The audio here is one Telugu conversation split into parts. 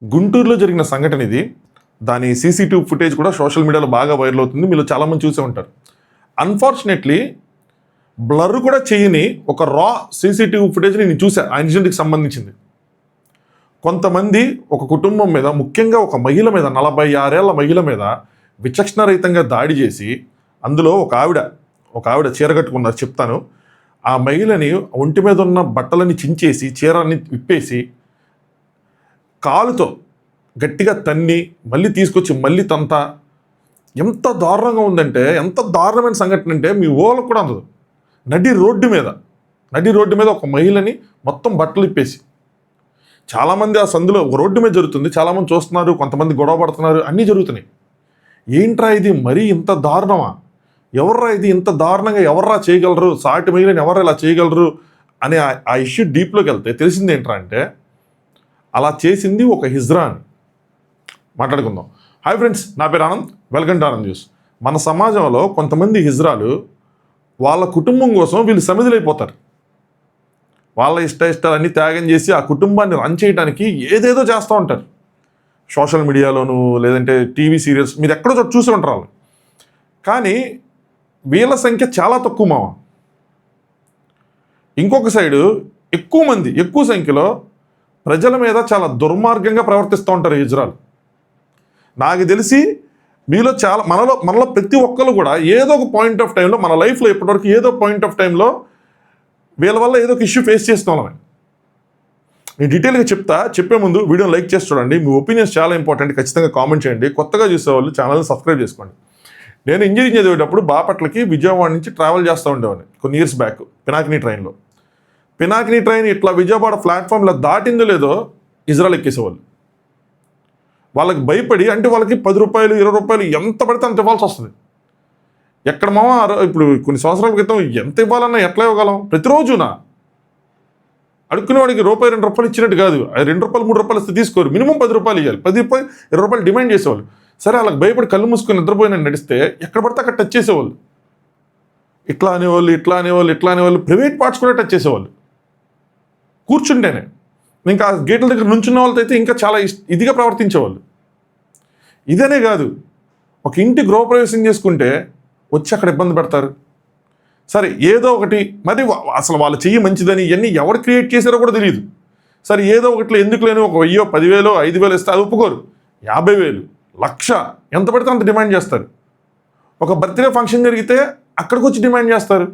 గుంటూరులో జరిగిన సంఘటన ఇది. దాని సీసీటీవీ ఫుటేజ్ కూడా సోషల్ మీడియాలో బాగా వైరల్ అవుతుంది. మీలో చాలామంది చూసే ఉంటారు. అన్ఫార్చునేట్లీ బ్లర్ కూడా చేయని ఒక రా సీసీటీవీ ఫుటేజ్ని నేను చూసా ఆ ఇన్సిడెంట్కి సంబంధించింది. కొంతమంది ఒక కుటుంబం మీద, ముఖ్యంగా ఒక మహిళ మీద, 46 ఏళ్ల మహిళ మీద విచక్షణరహితంగా దాడి చేసి, అందులో ఒక ఆవిడ చీర కట్టుకున్నారు చెప్తాను. ఆ మహిళని ఒంటి మీద ఉన్న బట్టలని చించేసి, చీరని విప్పేసి, కాలుతో గట్టిగా తన్ని మళ్ళీ తీసుకొచ్చి మళ్ళీ తంతా. ఎంత దారుణంగా ఉందంటే, ఎంత దారుణమైన సంఘటన అంటే మీ ఊళ్ళకు కూడా అందదు. నడి రోడ్డు మీద ఒక మహిళని మొత్తం బట్టలు ఇప్పేసి, చాలామంది ఆ సందులో రోడ్డు మీద జరుగుతుంది, చాలామంది చూస్తున్నారు, కొంతమంది గొడవ పడుతున్నారు, అన్నీ జరుగుతున్నాయి. ఏంట్రా ఇది, మరీ ఇంత దారుణమా? ఎవర్రా ఇది, ఇంత దారుణంగా ఎవర్రా చేయగలరు, సాటి మహిళని ఎవర్రా ఇలా చేయగలరు అని ఆ ఇష్యూ డీప్లోకి వెళ్తే తెలిసింది ఏంట్రా అంటే, అలా చేసింది ఒక హిజ్రా అని మాట్లాడుకుందాం. హాయ్ ఫ్రెండ్స్, నా పేరు Anand, welcome to Anand news. మన సమాజంలో కొంతమంది హిజ్రాలు వాళ్ళ కుటుంబం కోసం వీళ్ళు సమిధులైపోతారు. వాళ్ళ ఇష్టాలన్నీ త్యాగం చేసి ఆ కుటుంబాన్ని రన్ చేయడానికి ఏదేదో చేస్తూ ఉంటారు. సోషల్ మీడియాలోను, లేదంటే టీవీ సీరియల్స్, మీరు ఎక్కడో చూసి ఉంటారు వాళ్ళు. కానీ వీళ్ళ సంఖ్య చాలా తక్కువ మావ. ఇంకొక సైడు ఎక్కువ సంఖ్యలో ప్రజల మీద చాలా దుర్మార్గంగా ప్రవర్తిస్తూ ఉంటారు హిజ్రాలు. నాకు తెలిసి మీలో చాలా మనలో ప్రతి ఒక్కరు కూడా ఏదో ఒక పాయింట్ ఆఫ్ టైంలో, మన లైఫ్లో ఇప్పటివరకు ఏదో పాయింట్ ఆఫ్ టైంలో వీళ్ళ వల్ల ఏదో ఒక ఇష్యూ ఫేస్ చేస్తున్నాం. నేను డీటెయిల్గా చెప్పే ముందు వీడియోని లైక్ చేసి చూడండి. మీ ఒపీనియన్స్ చాలా ఇంపార్టెంట్, ఖచ్చితంగా కామెంట్ చేయండి. కొత్తగా చూసేవాళ్ళు ఛానల్ని సబ్స్క్రైబ్ చేసుకోండి. నేను ఇంజనీరింగ్ చదివేటప్పుడు బాపట్లకి విజయవాడ నుంచి ట్రావెల్ చేస్తూ ఉండేవాడిని కొన్ని ఇయర్స్ బ్యాక్ పినాకినీ ట్రైన్లో. పినాకినీ ట్రైన్ ఇట్లా విజయవాడ ప్లాట్ఫామ్లో దాటిందో లేదో ఇజ్రాయల్ ఎక్కేసేవాళ్ళు. వాళ్ళకి భయపడి, అంటే వాళ్ళకి 10 రూపాయలు 20 రూపాయలు ఎంత పడితే అంత ఇవ్వాల్సి వస్తుంది. ఎక్కడ మామ ఇప్పుడు కొన్ని సంవత్సరాల క్రితం ఎంత ఇవ్వాలన్నా ఎట్లా ఇవ్వగలం? ప్రతిరోజునా అడుక్కునేవాడికి రూపాయి 2 రూపాయలు ఇచ్చినట్టు కాదు. 2 రూపాయలు 3 రూపాయలు ఇస్తే తీసుకోరు, మినిమం 10 రూపాయలు ఇవ్వాలి. 10 రూపాయలు 20 రూపాయలు డిమాండ్ చేసేవాళ్ళు. సరే, వాళ్ళకి భయపడి కళ్ళు మూసుకొని నిద్రపోయిన నడిస్తే ఎక్కడ పడితే అక్కడ టచ్ చేసేవాళ్ళు. ఇట్లా అనేవాళ్ళు ప్రైవేట్ పార్ట్స్ కూడా టచ్ చేసేవాళ్ళు కూర్చుంటేనే. ఇంకా ఆ గేట్ల దగ్గర నుంచున్న వాళ్ళతో అయితే ఇంకా చాలా ఇదిగా ప్రవర్తించేవాళ్ళు. ఇదనే కాదు, ఒక ఇంటి గృహప్రవేశం చేసుకుంటే వచ్చి అక్కడ ఇబ్బంది పెడతారు. సరే, ఏదో ఒకటి మరి అసలు వాళ్ళు చెయ్యి మంచిదని ఇవన్నీ ఎవరు క్రియేట్ చేశారో కూడా తెలియదు. సరే, ఏదో ఒకటిలో ఎందుకు లేని ఒక 1000, 10,000, 5,000 ఇస్తే అది ఒప్పుకోరు. 50,000, 1,00,000 ఎంత పడితే అంత డిమాండ్ చేస్తారు. ఒక బర్త్డే ఫంక్షన్ జరిగితే అక్కడికి వచ్చి డిమాండ్ చేస్తారు.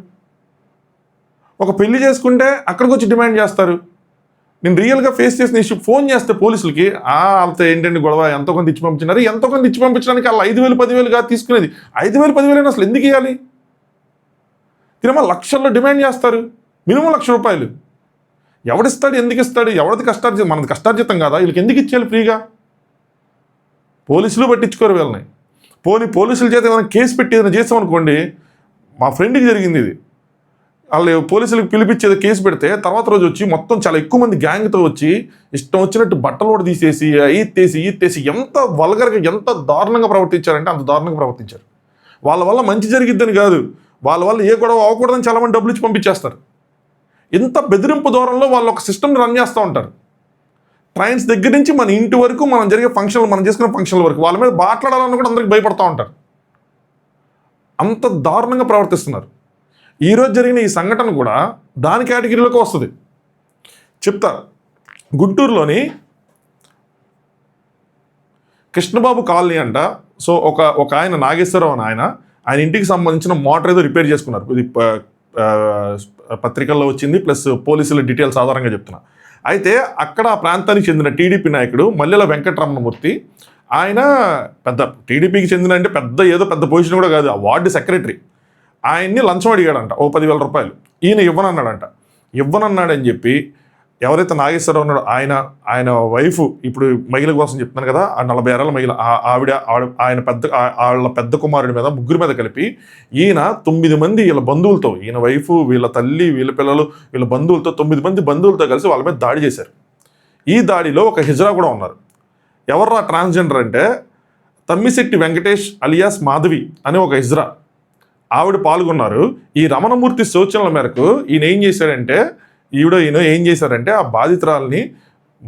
ఒక పెళ్లి చేసుకుంటే అక్కడికి వచ్చి డిమాండ్ చేస్తారు. నేను రియల్గా ఫేస్ చేసిన ఇష్యూ, ఫోన్ చేస్తే పోలీసులకి వాళ్ళతో ఏంటంటే గొడవ, ఎంతో కొంత ఇచ్చి పంపించినారు. ఎంతో కొంత ఇచ్చి పంపించడానికి వాళ్ళు 5,000, 10,000 కాదు తీసుకునేది. 5,000, 10,000 అసలు ఎందుకు ఇవ్వాలి? తిరుమల లక్షల్లో డిమాండ్ చేస్తారు. మినిమం 1,00,000 రూపాయలు. ఎవడిస్తాడు, ఎందుకు ఇస్తాడు? ఎవరిది కష్టార్జితం? మనది కష్టార్జితం కాదా? వీళ్ళకి ఎందుకు ఇచ్చేయాలి ఫ్రీగా? పోలీసులు పట్టించుకోరు వీళ్ళని. పోలీసుల చేత ఏమైనా కేసు పెట్టి ఏదైనా చేసామనుకోండి, మా ఫ్రెండ్కి జరిగింది ఇది. వాళ్ళు పోలీసులకు పిలిపించేది కేసు పెడితే తర్వాత రోజు వచ్చి మొత్తం చాలా ఎక్కువ మంది గ్యాంగ్తో వచ్చి ఇష్టం వచ్చినట్టు బట్టలు కూడా తీసేసి ఈత్తేసి ఎంత వల్గర్గా, ఎంత దారుణంగా ప్రవర్తించారంటే అంత దారుణంగా ప్రవర్తించారు. వాళ్ళ వల్ల మంచి జరిగిద్దని కాదు, వాళ్ళ వల్ల ఏ గొడవ అవ్వకూడదని చాలామంది డబ్బులు ఇచ్చి పంపించేస్తారు. ఇంత బెదిరింపు దూరంలో వాళ్ళు ఒక సిస్టమ్ని రన్ చేస్తూ ఉంటారు. ట్రైన్స్ దగ్గర నుంచి మన ఇంటి వరకు, మనం జరిగే ఫంక్షన్లు, మనం చేసుకునే ఫంక్షన్ల వరకు వాళ్ళ మీద మాట్లాడాలన్నా కూడా అందరికి భయపడుతూ ఉంటారు. అంత దారుణంగా ప్రవర్తిస్తున్నారు. ఈరోజు జరిగిన ఈ సంఘటన కూడా దాని కేటగిరీలోకి వస్తుంది. చెప్తా. గుంటూరులోని కృష్ణబాబు కాలనీ అంట. సో ఒక ఆయన నాగేశ్వరరావు అని ఆయన ఇంటికి సంబంధించిన మోటార్ ఏదో రిపేర్ చేసుకున్నారు. ఇది పత్రికల్లో వచ్చింది, ప్లస్ పోలీసుల డీటెయిల్స్ ఆధారంగా చెప్తున్నా. అయితే అక్కడ ఆ ప్రాంతానికి చెందిన టీడీపీ నాయకుడు మల్లెల వెంకటరమణమూర్తి, ఆయన పెద్ద టీడీపీకి చెందిన, అంటే ఏదో పెద్ద పొజిషన్ కూడా కాదు, ఆ వార్డు సెక్రటరీ. ఆయన్ని లంచం అడిగాడంట, 10,000 రూపాయలు. ఈయన ఇవ్వనన్నాడని చెప్పి ఎవరైతే నాగేశ్వరరావు ఉన్నాడో ఆయన వైఫ్, ఇప్పుడు మహిళ కోసం చెప్తున్నాను కదా, ఆ 46 ఏళ్ల మహిళ, వాళ్ళ పెద్ద కుమారుడి మీద, ముగ్గురు మీద కలిపి ఈయన 9 మంది వీళ్ళ బంధువులతో, ఈయన వైఫ్, వీళ్ళ తల్లి, వీళ్ళ పిల్లలు, వీళ్ళ బంధువులతో 9 మంది బంధువులతో కలిసి వాళ్ళ మీద దాడి చేశారు. ఈ దాడిలో ఒక హిజ్రా కూడా ఉన్నారు. ఎవర్రా ట్రాన్స్జెండర్ అంటే తమ్మిశెట్టి వెంకటేష్ అలియాస్ మాధవి అనే ఒక హిజ్రా, ఆవిడ పాల్గొన్నారు. ఈ రమణమూర్తి సూచనల మేరకు ఈయన ఏం చేశారంటే ఆ బాధితురాలని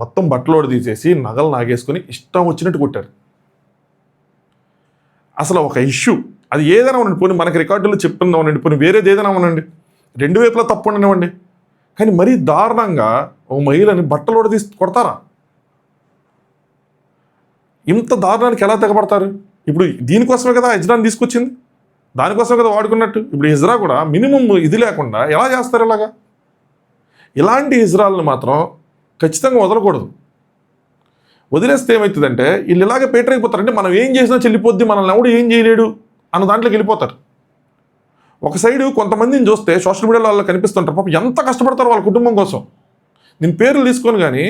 మొత్తం బట్టలోడు తీసేసి నగలు నాగేసుకొని ఇష్టం వచ్చినట్టు కొట్టారు. అసలు ఒక ఇష్యూ అది ఏదైనా ఉండండి, పోనీ మనకి రికార్డులు చెప్తుందా ఉండండి, పోనీ వేరేది ఏదైనా ఉండండి, రెండు వైపులా తప్పు ఉండనివ్వండి, కానీ మరీ దారుణంగా ఓ మహిళని బట్టలోడ తీసి కొడతారా? ఇంత దారుణానికి ఎలా తెగబడతారు? ఇప్పుడు దీనికోసమే కదా ఇజ్రాని తీసుకొచ్చింది, దానికోసమే కదా వాడుకున్నట్టు. ఇప్పుడు ఇజ్రా కూడా మినిమం ఇది లేకుండా ఎలా చేస్తారు ఇలాగా? ఇలాంటి ఇజ్రాల్ని మాత్రం ఖచ్చితంగా వదలకూడదు. వదిలేస్తే ఏమవుతుందంటే వీళ్ళు ఇలాగే పేటర్ అయిపోతారంటే మనం ఏం చేసినా చెల్లిపోద్ది, మనల్ని ఎవడు ఏం చేయలేడు అన్న దాంట్లోకి వెళ్ళిపోతారు. ఒక సైడు కొంతమందిని చూస్తే సోషల్ మీడియాలో వాళ్ళు కనిపిస్తుంటారు, పాపం ఎంత కష్టపడతారు వాళ్ళ కుటుంబం కోసం. నేను పేర్లు తీసుకొని కానీ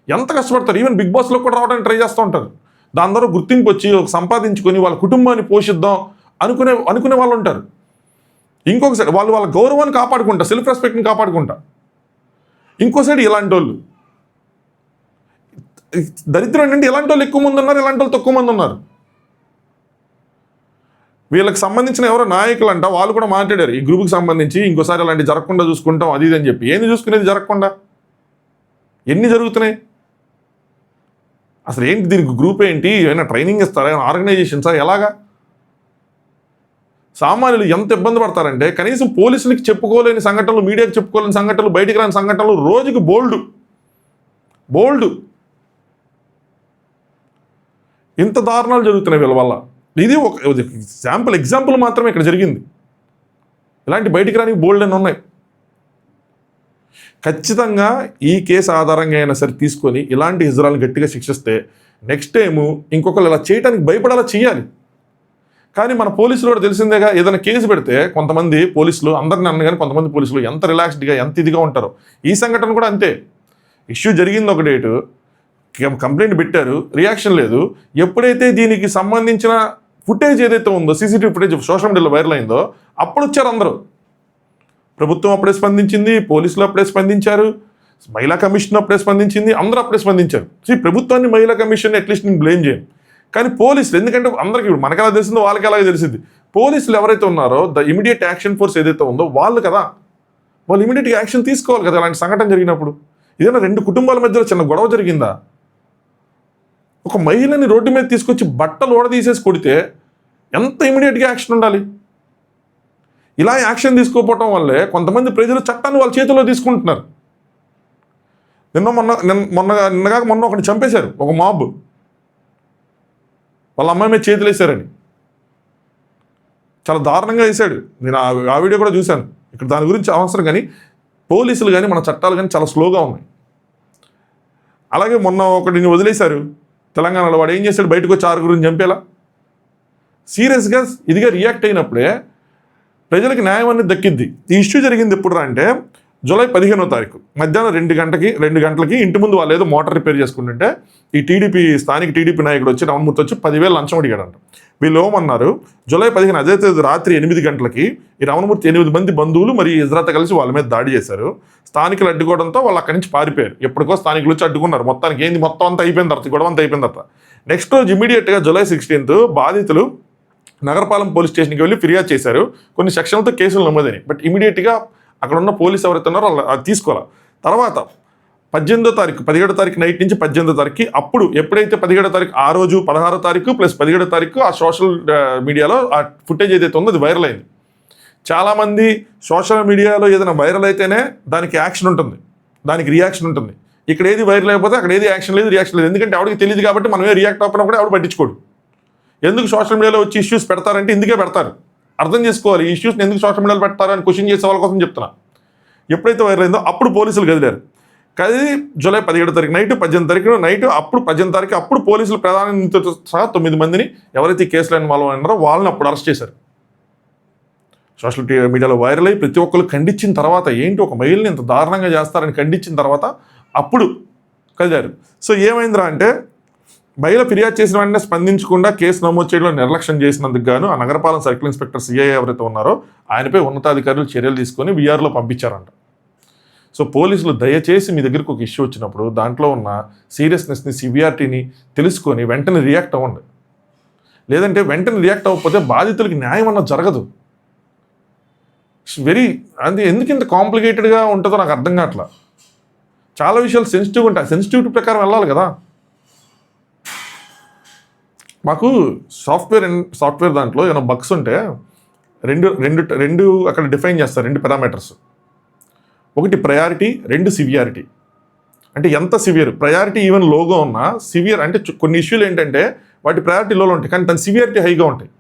ఎంత కష్టపడతారు, ఈవెన్ బిగ్ బాస్లో కూడా రావడానికి ట్రై చేస్తూ ఉంటారు. దాని ద్వారా గుర్తింపు వచ్చి సంపాదించుకొని వాళ్ళ కుటుంబాన్ని పోషిద్దాం అనుకునే వాళ్ళు ఉంటారు. ఇంకొక సైడ్ వాళ్ళు వాళ్ళ గౌరవాన్ని కాపాడుకుంటా, సెల్ఫ్ రెస్పెక్ట్ని కాపాడుకుంటా. ఇంకో సైడ్ ఇలాంటి వాళ్ళు దరిద్రం ఏంటంటే ఇలాంటి వాళ్ళు ఎక్కువ మంది ఉన్నారు, ఇలాంటి వాళ్ళు తక్కువ మంది ఉన్నారు. వీళ్ళకి సంబంధించిన ఎవరో నాయకులు అంట వాళ్ళు కూడా మాట్లాడారు ఈ గ్రూప్కి సంబంధించి, ఇంకోసారి అలాంటి జరగకుండా చూసుకుంటాం అది ఇది అని చెప్పి. ఏంది చూసుకునేది జరగకుండా? ఎన్ని జరుగుతున్నాయి అసలు? ఏంటి దీనికి గ్రూప్ ఏంటి? ఏమైనా ట్రైనింగ్ ఇస్తారా? ఏమైనా ఆర్గనైజేషన్సా? ఎలాగా? సామాన్యులు ఎంత ఇబ్బంది పడతారంటే కనీసం పోలీసులకి చెప్పుకోలేని సంఘటనలు, మీడియాకి చెప్పుకోలేని సంఘటనలు, బయటికి రాని సంఘటనలు రోజుకి బోల్డ్ ఇంత దారుణాలు జరుగుతున్నాయి వీళ్ళ వల్ల. ఇది ఒక ఎగ్జాంపుల్ మాత్రమే ఇక్కడ జరిగింది. ఇలాంటి బయటికి రానికి బోల్డ్ అని ఉన్నాయి. ఖచ్చితంగా ఈ కేసు ఆధారంగా అయినా సరే తీసుకొని ఇలాంటి ఇజ్రాయల్ని గట్టిగా శిక్షిస్తే నెక్స్ట్ టైము ఇంకొకరు ఇలా చేయడానికి భయపడేలా చేయాలి. కానీ మన పోలీసులు కూడా తెలిసిందేగా, ఏదైనా కేసు పెడితే కొంతమంది పోలీసులు, అందరిని అన్నగానే కొంతమంది పోలీసులు ఎంత రిలాక్స్డ్గా ఎంత ఇదిగా ఉంటారో. ఈ సంఘటన కూడా అంతే. ఇష్యూ జరిగింది ఒక డేటు, కంప్లైంట్ పెట్టారు, రియాక్షన్ లేదు. ఎప్పుడైతే దీనికి సంబంధించిన ఫుటేజ్ ఏదైతే ఉందో, సీసీటీవీ ఫుటేజ్ సోషల్ మీడియాలో వైరల్ అయిందో, అప్పుడు వచ్చారు అందరూ. ప్రభుత్వం అప్పుడే స్పందించింది, పోలీసులు అప్పుడే స్పందించారు, మహిళా కమిషన్ అప్పుడే స్పందించింది, అందరూ అప్పుడే స్పందించారు. ప్రభుత్వాన్ని, మహిళా కమిషన్ అట్లీస్ట్ నేను బ్లేమ్ చేయను, కానీ పోలీసులు, ఎందుకంటే అందరికీ ఇప్పుడు మనకు ఎలా తెలిసిందో వాళ్ళకి ఎలాగ తెలిసింది. పోలీసులు ఎవరైతే ఉన్నారో ద ఇమీడియట్ యాక్షన్ ఫోర్స్ ఏదైతే ఉందో వాళ్ళు కదా, వాళ్ళు ఇమీడియట్గా యాక్షన్ తీసుకోవాలి కదా అలాంటి సంఘటన జరిగినప్పుడు. ఏదైనా రెండు కుటుంబాల మధ్యలో చిన్న గొడవ జరిగిందా? ఒక మహిళని రోడ్డు మీద తీసుకొచ్చి బట్టలు ఓడదీసేసి కొడితే ఎంత ఇమీడియట్గా యాక్షన్ ఉండాలి? ఇలా యాక్షన్ తీసుకోకపోవటం వల్లే కొంతమంది ప్రజలు చట్టాన్ని వాళ్ళ చేతుల్లో తీసుకుంటున్నారు. నిన్నగాక మొన్న ఒకటి చంపేశారు, ఒక మాబ్ వాళ్ళ అమ్మాయి మీద చేతులు వేశారని. చాలా దారుణంగా వేశాడు. నేను ఆ వీడియో కూడా చూశాను. ఇక్కడ దాని గురించి అవసరం, కానీ పోలీసులు కానీ మన చట్టాలు కానీ చాలా స్లోగా ఉన్నాయి. అలాగే మొన్న ఒకటిని వదిలేశారు తెలంగాణలో, వాడు ఏం చేశాడు, బయటకు వచ్చి 6 చంపేలా. సీరియస్గా ఇదిగా రియాక్ట్ అయినప్పుడే ప్రజలకు న్యాయం అనేది దక్కిద్ది. ఈ ఇష్యూ జరిగింది ఎప్పుడు అంటే జూలై 15వ తారీఖు మధ్యాహ్నం 2 గంటలకి ఇంటి ముందు వాళ్ళు ఏదో మోటార్ రిపేర్ చేసుకుంటుంటే ఈ స్థానిక టీడీపీ నాయకుడు వచ్చి, రమణమూర్తి వచ్చి 10,000 లంచం అడిగాడంట. వీళ్ళు ఏమన్నారు, జూలై 15 అదే తేదీ రాత్రి 8 గంటలకి ఈ రమణమూర్తి 8 మంది బంధువులు మరి ఇజ్రాతో కలిసి వాళ్ళ మీద దాడి చేశారు. స్థానికులు అడ్డుకోవడంతో వాళ్ళు అక్కడి నుంచి పారిపోయారు. ఎప్పటికో స్థానికులు వచ్చి అడ్డుకున్నారు. మొత్తానికి ఏంది, మొత్తం అంతా అయిపోయిన తర్వాత, గొడవ అంతా అయిపోయిన తర్వాత నెక్స్ట్ రోజు ఇమీడియట్గా జూలై 16 బాధితులు నగరపాలెం పోలీస్ స్టేషన్కి వెళ్ళి ఫిర్యాదు చేశారు. కొన్ని సెక్షన్లతో కేసులు నమోదని. బట్ ఇమీడియట్గా అక్కడ ఉన్న పోలీసు ఎవరైతే ఉన్నారో అది తీసుకోవాలి. తర్వాత 17వ తారీఖు, 17వ తారీఖు నైట్ నుంచి 18వ తారీఖు, అప్పుడు ఎప్పుడైతే 17వ తారీఖు ఆ రోజు 16వ తారీఖు ప్లస్ 17వ తారీఖు ఆ సోషల్ మీడియాలో ఆ ఫుటేజ్ ఏదైతే ఉందో అది వైరల్ అయింది. చాలామంది సోషల్ మీడియాలో ఏదైనా వైరల్ అయితేనే దానికి యాక్షన్ ఉంటుంది, దానికి రియాక్షన్ ఉంటుంది. ఇక్కడ ఏది వైరల్ అయిపోతే అక్కడ ఏది యాక్షన్ లేదు, రియాక్షన్ లేదు. ఎందుకంటే ఆవిడకి తెలియదు కాబట్టి మనమే రియాక్ట్ అవ్వడం కూడా ఆవిడ పట్టించుకోడు. ఎందుకు సోషల్ మీడియాలో వచ్చి ఇష్యూస్ పెడతారంటే ఇందుకే పెడతారు. అర్థం చేసుకోవాలి, ఈ ఇష్యూస్ని ఎందుకు సోషల్ మీడియాలో పెడతారు అని క్వశ్చన్ చేసే వాళ్ళ కోసం చెప్తున్నా. ఎప్పుడైతే వైరల్ అయిందో అప్పుడు పోలీసులు కదిలారు. కదిలి జూలై 17వ తారీఖు నైట్, 18వ తారీఖు నైట్, అప్పుడు 18వ తారీఖు అప్పుడు పోలీసులు ప్రధాన నిందితులతో సహా 9 మందిని ఎవరైతే ఈ కేసులో ఇన్వాల్వ్ అయినారో వాళ్ళని అప్పుడు అరెస్ట్ చేశారు. సోషల్ మీడియాలో వైరల్ అయ్యి ప్రతి ఒక్కరు ఖండించిన తర్వాత, ఏంటి ఒక మహిళని ఇంత దారుణంగా చేస్తారని ఖండించిన తర్వాత అప్పుడు కదిలారు. సో ఏమైందిరా అంటే, మహిళ ఫిర్యాదు చేసిన వెంటనే స్పందించకుండా కేసు నమోదు చేయడంలో నిర్లక్ష్యం చేసినందుకు గాను ఆ నగరపాలెం సర్కిల్ ఇన్స్పెక్టర్ సిఐ ఎవరైతే ఉన్నారో ఆయనపై ఉన్నతాధికారులు చర్యలు తీసుకొని విఆర్లో పంపించారంట. సో పోలీసులు దయచేసి మీ దగ్గరికి ఒక ఇష్యూ వచ్చినప్పుడు దాంట్లో ఉన్న సీరియస్నెస్ని, సివియారిటీని తెలుసుకొని వెంటనే రియాక్ట్ అవ్వండి. లేదంటే వెంటనే రియాక్ట్ అవ్వకపోతే బాధితులకి న్యాయం అన్నది జరగదు. ఎందుకు ఇంత కాంప్లికేటెడ్గా ఉంటుందో నాకు అర్థం కావట్లా. చాలా విషయాలు సెన్సిటివ్ ఉంటాయి. సెన్సిటివిటీ ప్రకారం వెళ్ళాలి కదా. మాకు సాఫ్ట్వేర్ దాంట్లో ఏమైనా బగ్స్ ఉంటే రెండు అక్కడ డిఫైన్ చేస్తారు, 2 పారామీటర్స్. ఒకటి ప్రయారిటీ, 2 సివియారిటీ. అంటే ఎంత సివియర్, ప్రయారిటీ ఈవెన్ లోగా ఉన్నా సివియర్ అంటే కొన్ని ఇష్యూలు ఏంటంటే వాటి ప్రయారిటీ లోలో ఉంటాయి కానీ దాని సివియారిటీ హైగా ఉంటాయి.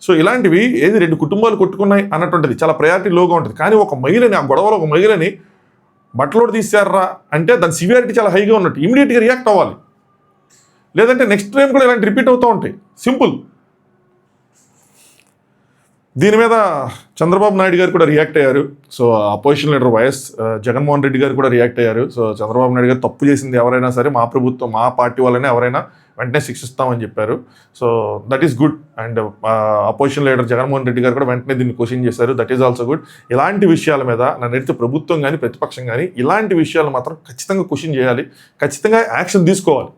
సో ఇలాంటివి 2 కుటుంబాలు కొట్టుకున్నాయి అన్నటువంటిది చాలా ప్రయారిటీ లోగా ఉంటుంది. కానీ ఒక మహిళని, ఆ గొడవలో ఒక మహిళని బట్టలోడు తీసారా అంటే దాని సివియారిటీ చాలా హైగా ఉన్నట్టు, ఇమీడియట్గా రియాక్ట్ అవ్వాలి. లేదంటే నెక్స్ట్ టైం కూడా ఇలాంటి రిపీట్ అవుతూ ఉంటాయి. సింపుల్. దీని మీద చంద్రబాబు నాయుడు గారు కూడా రియాక్ట్ అయ్యారు. So opposition leader YS Jaganmohan Reddy గారు కూడా రియాక్ట్ అయ్యారు. సో చంద్రబాబు నాయుడు గారు తప్పు చేసింది ఎవరైనా సరే మా ప్రభుత్వం, మా పార్టీ వాళ్ళనే ఎవరైనా వెంటనే శిక్షిస్తామని చెప్పారు. So that is good. And opposition leader Jaganmohan Reddy గారు కూడా వెంటనే దీన్ని క్వశ్చన్ చేశారు. That is also good. ఇలాంటి విషయాల మీద నన్ను ఎడితే ప్రభుత్వం కానీ ప్రతిపక్షం కానీ ఇలాంటి విషయాలు మాత్రం ఖచ్చితంగా క్వశ్చన్ చేయాలి, ఖచ్చితంగా యాక్షన్ తీసుకోవాలి.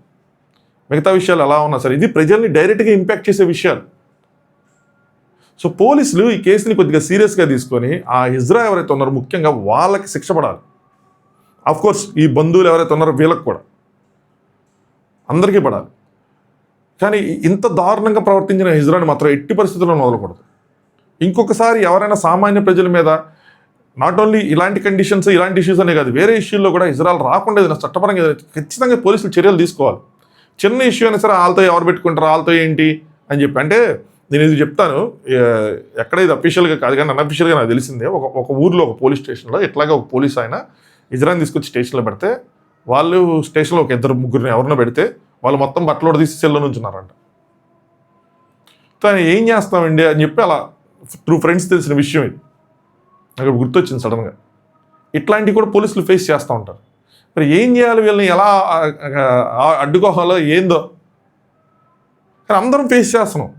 మిగతా విషయాలు ఎలా ఉన్నా సరే ఇది ప్రజల్ని డైరెక్ట్గా ఇంపాక్ట్ చేసే విషయాలు. సో పోలీసులు ఈ కేసుని కొద్దిగా సీరియస్గా తీసుకొని ఆ హిజ్రా ఎవరైతే ఉన్నారో ముఖ్యంగా వాళ్ళకి శిక్ష పడాలి. కోర్స్ ఈ బంధువులు ఎవరైతే ఉన్నారో వీళ్ళకి కూడా అందరికీ పడాలి. కానీ ఇంత దారుణంగా ప్రవర్తించిన హిజ్రాని మాత్రం ఎట్టి పరిస్థితుల్లో వదలకూడదు. ఇంకొకసారి ఎవరైనా సామాన్య ప్రజల మీద నాట్ ఓన్లీ ఇలాంటి కండిషన్స్, ఇలాంటి ఇష్యూస్ అనే కాదు, వేరే ఇష్యూల్లో కూడా ఇజ్రాయల్ రాకుండా ఏదైనా చట్టపరంగా ఖచ్చితంగా పోలీసులు చర్యలు తీసుకోవాలి. చిన్న ఇష్యూ అయినా సరే వాళ్ళతో ఎవరు పెట్టుకుంటారు, వాళ్ళతో ఏంటి అని చెప్పి. అంటే నేను ఇది చెప్తాను, ఎక్కడ ఇది అఫీషియల్గా కాదు కానీ అన్అఫీషియల్గా నాకు తెలిసిందే. ఒక ఊర్లో ఒక పోలీస్ స్టేషన్లో ఇట్లాగే ఒక పోలీస్ ఆయన ఇజ్రాయల్ని తీసుకొచ్చి స్టేషన్లో పెడితే వాళ్ళు స్టేషన్లో ఒక 2-3 ఎవరినో పెడితే వాళ్ళు మొత్తం బట్టలు తీసి సెల్లో నుంచున్నారంట. కానీ ఏం చేస్తామండి అని చెప్పి అలా త్రూ ఫ్రెండ్స్ తెలిసిన విషయం ఇది నాకు గుర్తొచ్చింది సడన్గా. ఇట్లాంటివి కూడా పోలీసులు ఫేస్ చేస్తూ ఉంటారు. మరి ఏం చేయాలి, వీళ్ళని ఎలా అడ్డుకోవాలో ఏందో. కానీ అందరం ఫేస్ చేస్తున్నాం,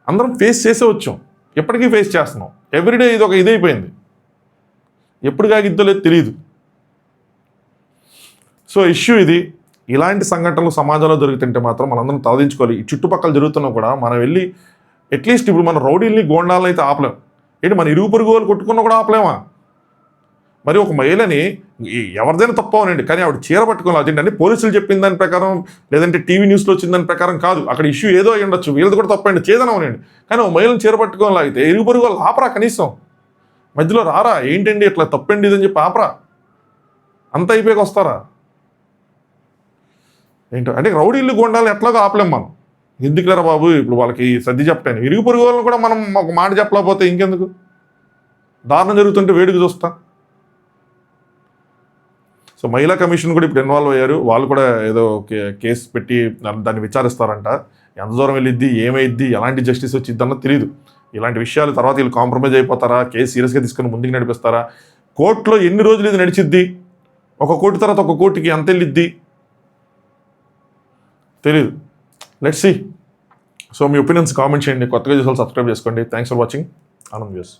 అందరం ఫేస్ చేసే వచ్చాం, ఎప్పటికీ ఫేస్ చేస్తున్నాం. ఎవ్రీడే ఇది ఒక ఇదైపోయింది, ఎప్పుడు కాగిద్దో లేదు తెలియదు. సో ఇష్యూ ఇది. ఇలాంటి సంఘటనలు సమాజంలో జరుగుతుంటే మాత్రం మనందరం తలదించుకోవాలి. ఈ చుట్టుపక్కల జరుగుతున్నా కూడా మనం వెళ్ళి అట్లీస్ట్ ఇప్పుడు మన రౌడీల్ని, గోండాలను అయితే ఆపలేం. ఏంటి మన ఇరుగు పొరుగు వాళ్ళు కొట్టుకున్నా కూడా ఆపలేమా? మరి ఒక మహిళని ఎవరిదైనా తప్పవనండి, కానీ ఆవిడ చీర పట్టుకోవాలి. అదేంటంటే పోలీసులు చెప్పిన దాని ప్రకారం లేదంటే టీవీ న్యూస్లో వచ్చిన దాని ప్రకారం కాదు, అక్కడ ఇష్యూ ఏదో అయ్యి ఉండొచ్చు, వీళ్ళది కూడా తప్పండి, చేదనవనండి. కానీ ఒక మహిళను చీర పట్టుకోవాలి అయితే ఇరుగు పొరుగు వాళ్ళు ఆపరా, కనీసం మధ్యలో రారా, ఏంటండి ఇట్లా తప్పండి ఇదని చెప్పి ఆపరా, అంత అయిపోయాక వస్తారా ఏంటో. అంటే రౌడీళ్ళు, గోండాలు ఎట్లాగో ఆపలేం మనం. ఎందుకులేరా బాబు ఇప్పుడు వాళ్ళకి సర్ది చెప్పటాను. ఇరుగు పొరుగు వాళ్ళని కూడా మనం ఒక మాట చెప్పలేకపోతే ఇంకెందుకు. దారుణం జరుగుతుంటే వేడుక చూస్తా. సో మహిళా కమిషన్ కూడా ఇప్పుడు ఇన్వాల్వ్ అయ్యారు. వాళ్ళు కూడా ఏదో కేసు పెట్టి దాన్ని విచారిస్తారంట. ఎంత దూరం వెళ్ళిద్ది, ఏమైద్ది, ఎలాంటి జస్టిస్ వచ్చిద్ది అన్నది తెలియదు. ఇలాంటి విషయాలు తర్వాత వీళ్ళు కాంప్రమైజ్ అయిపోతారా, కేసు సీరియస్గా తీసుకుని ముందుకు నడిపిస్తారా, కోర్టులో ఎన్ని రోజులు ఇది నడిచిద్ది, ఒక కోర్టు తర్వాత ఒక కోర్టుకి ఎంత వెళ్ళిద్ది తెలియదు. Let's see. సో మీ ఒపీనియన్స్ కామెంట్ చేయండి. కొత్తగా చూసాలి సబ్స్క్రైబ్ చేసుకోండి. Thanks for watching. Anand views.